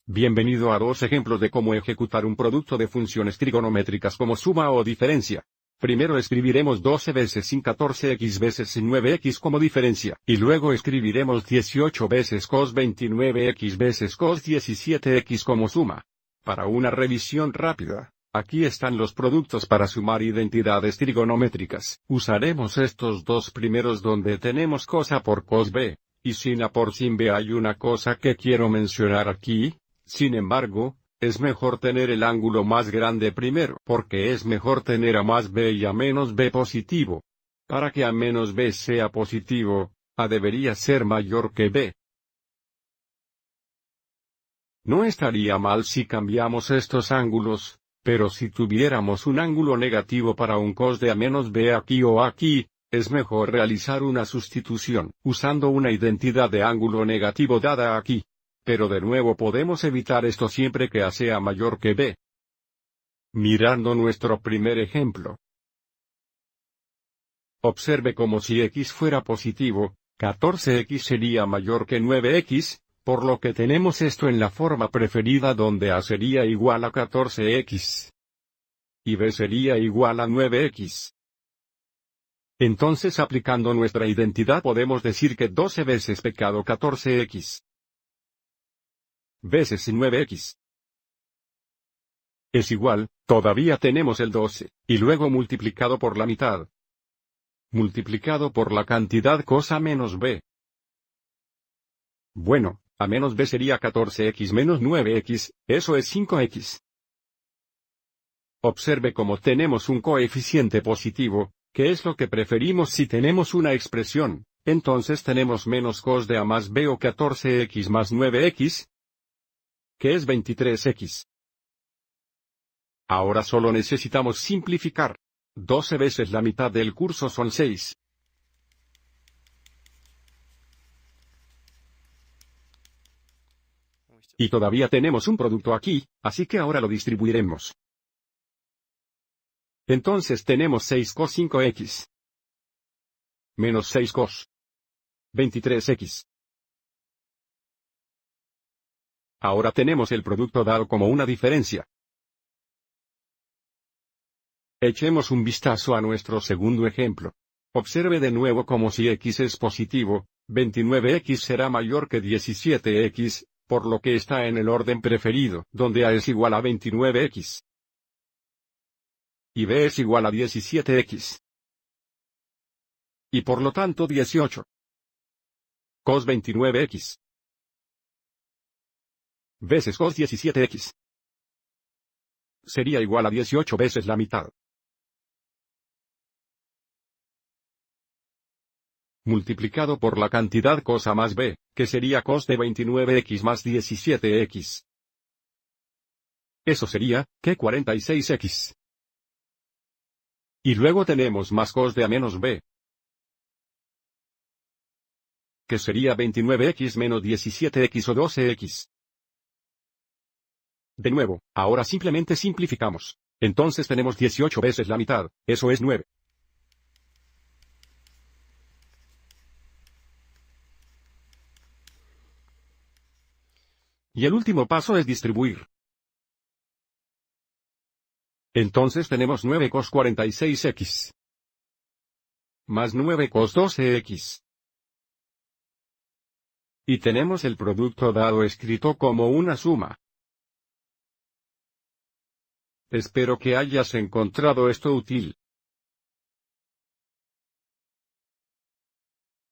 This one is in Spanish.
Bienvenido a dos ejemplos de cómo ejecutar un producto de funciones trigonométricas como suma o diferencia. Primero escribiremos 12 veces sin 14x veces sin 9x como diferencia, y luego escribiremos 18 veces cos 29x veces cos 17x como suma. Para una revisión rápida, aquí están los productos para sumar identidades trigonométricas. Usaremos estos dos primeros donde tenemos cos A por cos B, y sin A por sin B. Hay una cosa que quiero mencionar aquí. Sin embargo, es mejor tener el ángulo más grande primero, porque es mejor tener A más B y A menos B positivo. Para que A menos B sea positivo, A debería ser mayor que B. No estaría mal si cambiamos estos ángulos, pero si tuviéramos un ángulo negativo para un cos de A menos B aquí o aquí, es mejor realizar una sustitución, usando una identidad de ángulo negativo dada aquí. Pero de nuevo podemos evitar esto siempre que A sea mayor que B. Mirando nuestro primer ejemplo. Observe como si x fuera positivo, 14x sería mayor que 9x, por lo que tenemos esto en la forma preferida donde A sería igual a 14x. Y B sería igual a 9x. Entonces aplicando nuestra identidad podemos decir que 12 veces pecado 14x. Veces 9x. Es igual, todavía tenemos el 12, y luego multiplicado por la mitad. Multiplicado por la cantidad cos A menos B. Bueno, A menos B sería 14x menos 9x, eso es 5x. Observe cómo tenemos un coeficiente positivo, que es lo que preferimos si tenemos una expresión, entonces tenemos menos cos de A más B o 14x más 9x, que es 23x. Ahora solo necesitamos simplificar. 12 veces la mitad del curso son 6. Y todavía tenemos un producto aquí, así que ahora lo distribuiremos. Entonces tenemos 6 cos 5x. Menos 6 cos 23x. Ahora tenemos el producto dado como una diferencia. Echemos un vistazo a nuestro segundo ejemplo. Observe de nuevo como si x es positivo, 29x será mayor que 17x, por lo que está en el orden preferido, donde A es igual a 29x. Y B es igual a 17x. Y por lo tanto 18. Cos 29x. Veces cos 17x. Sería igual a 18 veces la mitad. Multiplicado por la cantidad cos A más B, que sería cos de 29x más 17x. Eso sería, que 46x. Y luego tenemos más cos de A menos B, que sería 29x menos 17x o 12x. De nuevo, ahora simplemente simplificamos. Entonces tenemos 18 veces la mitad, eso es 9. Y el último paso es distribuir. Entonces tenemos 9 cos 46x. Más 9 cos 12x. Y tenemos el producto dado escrito como una suma. Espero que hayas encontrado esto útil.